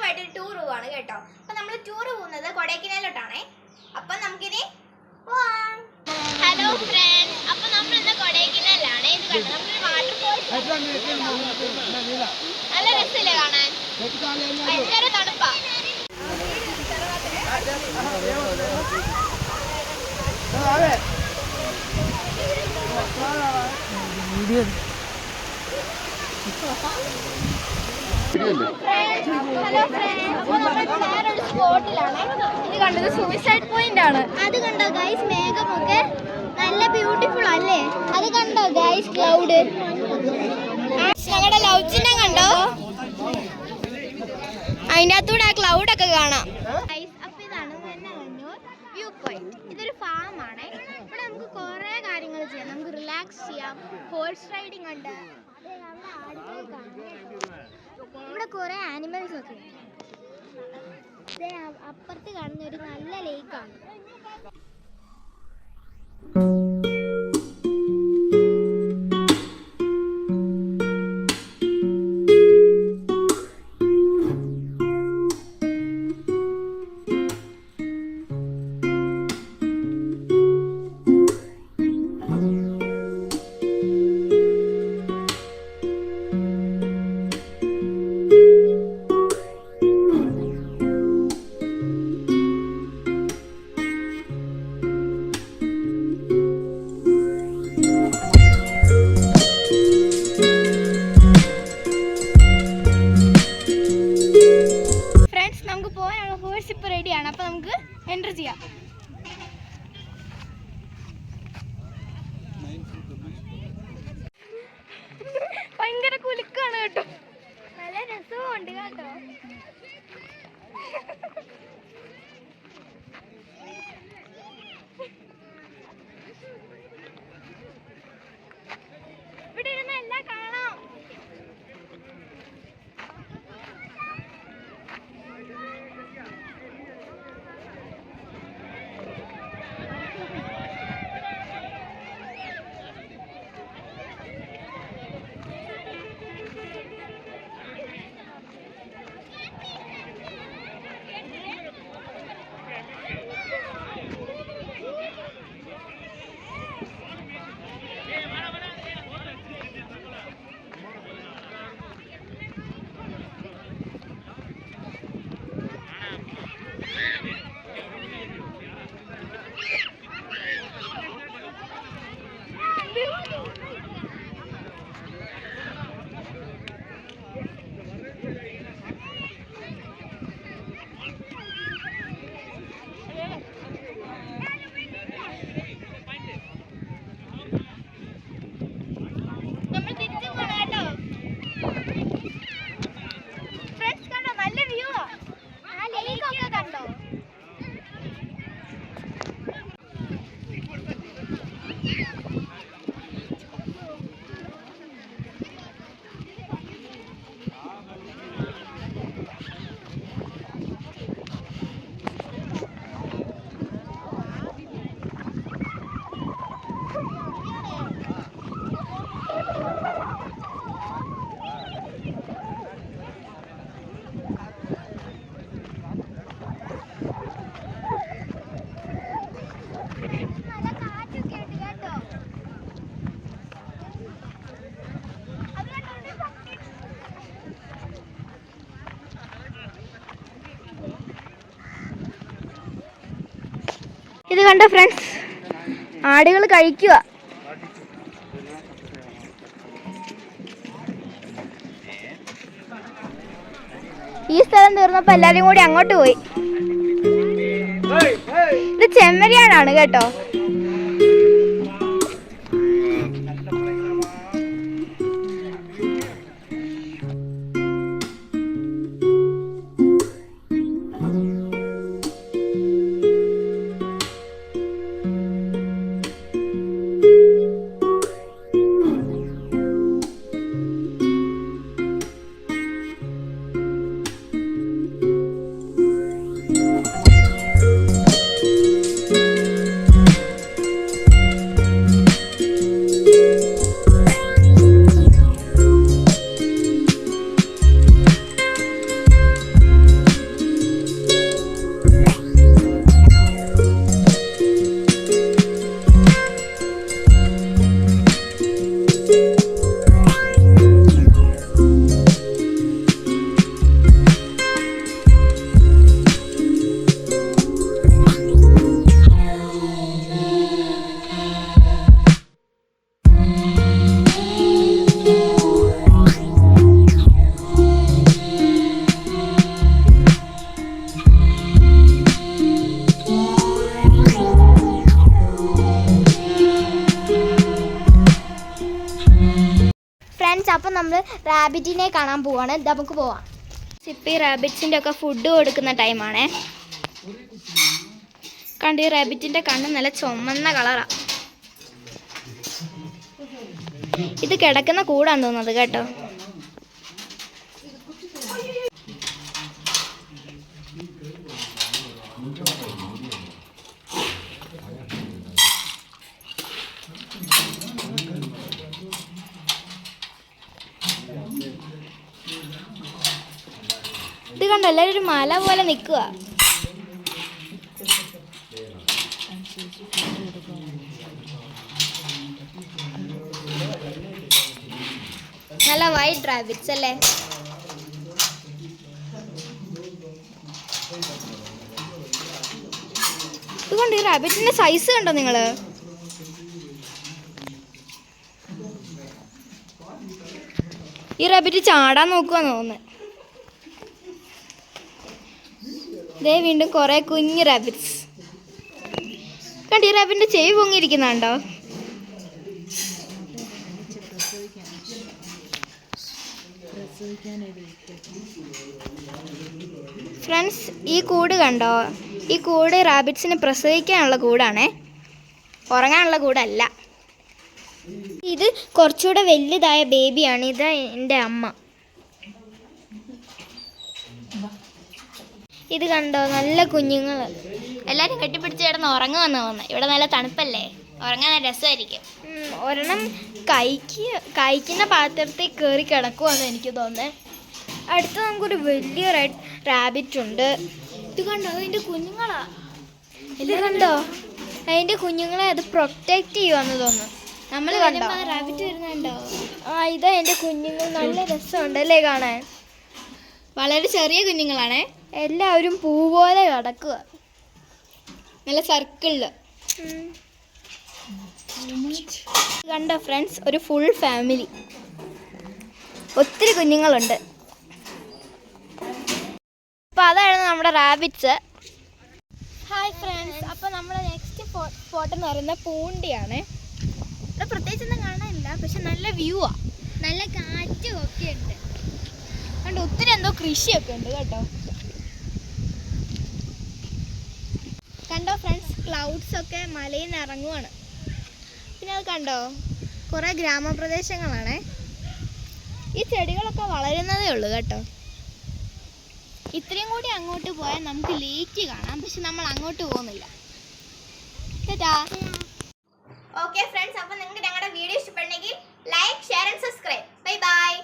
കുടുംബമായിട്ട് ടൂർ പോവാണ് കേട്ടോ. അപ്പൊ നമ്മൾ ടൂർ പോകുന്നത് കൊടൈക്കനാലിലോട്ടാണേ. അപ്പൊ നമുക്കിനി പോവാം. ഹലോ ഫ്രണ്ട്സ്, അപ്പൊ നമ്മൾ ഇന്ന് കൊടൈക്കനാലിലാണ്. ഇത് കണ്ടോ, നമ്മളൊരു വാട്ടർഫോൾസ്. നല്ല രസമില്ലേ കാണാൻ? ഭയങ്കര തണുപ്പാ. ഹലോ ഫ്രണ്ട്സ്, അപ്പോൾ നമ്മൾ വേറൊരു സ്പോട്ടിലാണ്. ഇത് കണ്ടത് സൂയിസൈഡ് പോയിന്റ് ആണ്. അത് കണ്ടോ ഗൈസ്, മേഘമൊക്കെ നല്ല ബ്യൂട്ടിഫുൾ അല്ലേ? അത് കണ്ടോ ഗൈസ്, ക്ലൗഡ്. ഞങ്ങളുടെ ലവ് ചിഹ്നം കണ്ടോ? അതിൻ്റെ അകത്തൂടെ ആ ക്ലൗഡ് ഒക്കെ കാണാം. അപ്പൊ ഇതാണ് വെണ്ണകണ്ണൂർ വ്യൂ പോയിന്റ്. ഇതൊരു ഫാം ആണ്. ഇവിടെ നമുക്ക് കുറെ കാര്യങ്ങൾ ചെയ്യാം. നമുക്ക് റിലാക്സ് ചെയ്യാം. ഹോഴ്സ് റൈഡിങ് ഉണ്ട്. ഇവിടെ കുറെ ആനിമൽസ് ഒക്കെ ഉണ്ട്. അപ്പുറത്ത് കാണുന്ന ഒരു നല്ല ലേക്കാണ്. റെഡിയാണ്. അപ്പൊ നമുക്ക് എൻ്റർ ചെയ്യാം. ഭയങ്കര കുലുക്കാണ് കേട്ടോ. നല്ല രസവും ഉണ്ട് കേട്ടോ. ഇവിടെ ഇരുന്ന് എല്ലാം കാണാം. ഇത് കണ്ടോ ഫ്രണ്ട്സ്, ആടുകൾ കഴിക്കുക. ഈ സ്ഥലം തീർന്നപ്പോൾ എല്ലാവരും കൂടി അങ്ങോട്ട് പോയി. ഇത് ചെമ്മരിയാടാണ് കേട്ടോ. നമ്മൾ റാബിറ്റിനെ കാണാൻ പോവാണ്. നമുക്ക് പോവാം. ഇപ്പം ഈ റാബിറ്റ്സിൻ്റെ ഒക്കെ ഫുഡ് കൊടുക്കുന്ന ടൈമാണേ. കണ്ട് ഈ റാബിറ്റിൻ്റെ കണ്ണ് നല്ല ചുമന്ന കളറാണ്. ഇത് കിടക്കുന്ന കൂടാന്ന് തോന്നുന്നത് കേട്ടോ. ഇത് കണ്ടോ, എല്ലാവരും ഒരു മല പോലെ നിൽക്കുക. നല്ല വൈറ്റ് റാബിറ്റ്സ് അല്ലേ. ഇതുകൊണ്ട് ഈ റാബിറ്റിന്റെ സൈസ് കണ്ടോ നിങ്ങള്? ഈ റാബിറ്റ് ചാടാൻ നോക്കുവാന്ന് തോന്നുന്നു. ദേ വീണ്ടും കുറെ കുഞ്ഞു റാബിറ്റ്സ്. കണ്ടോ ഈ റാബിറ്റിന്റെ ചെവി പൊങ്ങിയിരിക്കുന്നുണ്ടോ? ഫ്രണ്ട്സ്, ഈ കൂട് കണ്ടോ? ഈ കൂട് റാബിറ്റ്സിന് പ്രസവിക്കാനുള്ള കൂടാണേ, ഉറങ്ങാനുള്ള കൂടല്ല. ഇത് കുറച്ചുകൂടെ വലുതായ ബേബിയാണ്. ഇത് എൻ്റെ അമ്മ. ഇത് കണ്ടോ, നല്ല കുഞ്ഞുങ്ങൾ. എല്ലാവരും കെട്ടിപ്പിടിച്ച് കിടന്ന് ഉറങ്ങുമെന്ന് തോന്നുന്നു. ഇവിടെ നല്ല തണുപ്പല്ലേ, ഉറങ്ങാൻ നല്ല രസമായിരിക്കും. ഒരെണ്ണം കഴിക്കുന്ന പാത്രത്തിൽ കയറി കിടക്കുമെന്ന് എനിക്ക് തോന്നുന്നത്. അടുത്ത് നമുക്കൊരു വലിയ റെഡ് റാബിറ്റ് ഉണ്ട്. ഇത് കണ്ടോ, അതിൻ്റെ കുഞ്ഞുങ്ങളാ. ഇത് കണ്ടോ, അതിൻ്റെ കുഞ്ഞുങ്ങളെ അത് പ്രൊട്ടക്റ്റ് ചെയ്യുമെന്ന് തോന്നുന്നു. നമ്മൾ കണ്ടോ റാബിറ്റ് വരുന്നുണ്ടോ? ഇതാ എൻ്റെ കുഞ്ഞുങ്ങൾ. നല്ല രസമുണ്ട് അല്ലേ കാണാൻ? വളരെ ചെറിയ കുഞ്ഞുങ്ങളാണേ. എല്ലാവരും പൂ പോലെ കിടക്കുക, നല്ല സർക്കിളില്. കണ്ടോ ഫ്രണ്ട്സ്, ഒരു ഫുൾ ഫാമിലി, ഒത്തിരി കുഞ്ഞുങ്ങളുണ്ട്. അപ്പോൾ അതായിരുന്നു നമ്മുടെ റാബിറ്റ്സ്. ഹായ് ഫ്രണ്ട്സ്, അപ്പോൾ നമ്മുടെ നെക്സ്റ്റ് സ്പോട്ട് എന്ന് പറയുന്നത് പൂണ്ടിയാണ്. ഇവിടെ പ്രത്യേകിച്ചൊന്നും കാണാനില്ല, പക്ഷെ നല്ല വ്യൂ ആണ്, നല്ല കാറ്റും ഒക്കെ ഉണ്ട്. കണ്ടോ, ഒത്തിരി എന്തോ കൃഷിയൊക്കെ ഉണ്ട് കേട്ടോ. കണ്ടോ ഫ്രണ്ട്സ്, ക്ലൗഡ്സ് ഒക്കെ മലയിൽ നിന്ന് ഇറങ്ങുവാണ്. പിന്നെ അത് കണ്ടോ, കുറേ ഗ്രാമപ്രദേശങ്ങളാണേ. ഈ ചെടികളൊക്കെ വളരുന്നതേ ഉള്ളൂ കേട്ടോ. ഇത്രയും കൂടി അങ്ങോട്ട് പോയാൽ നമുക്ക് ലേക്ക് കാണാം, പക്ഷെ നമ്മൾ അങ്ങോട്ട് പോകുന്നില്ല. ഓക്കെ ഫ്രണ്ട്സ്, അപ്പോൾ നിങ്ങൾക്ക് ഞങ്ങളുടെ വീഡിയോ ഇഷ്ടപ്പെടണമെങ്കിൽ like, share and subscribe. Bye by.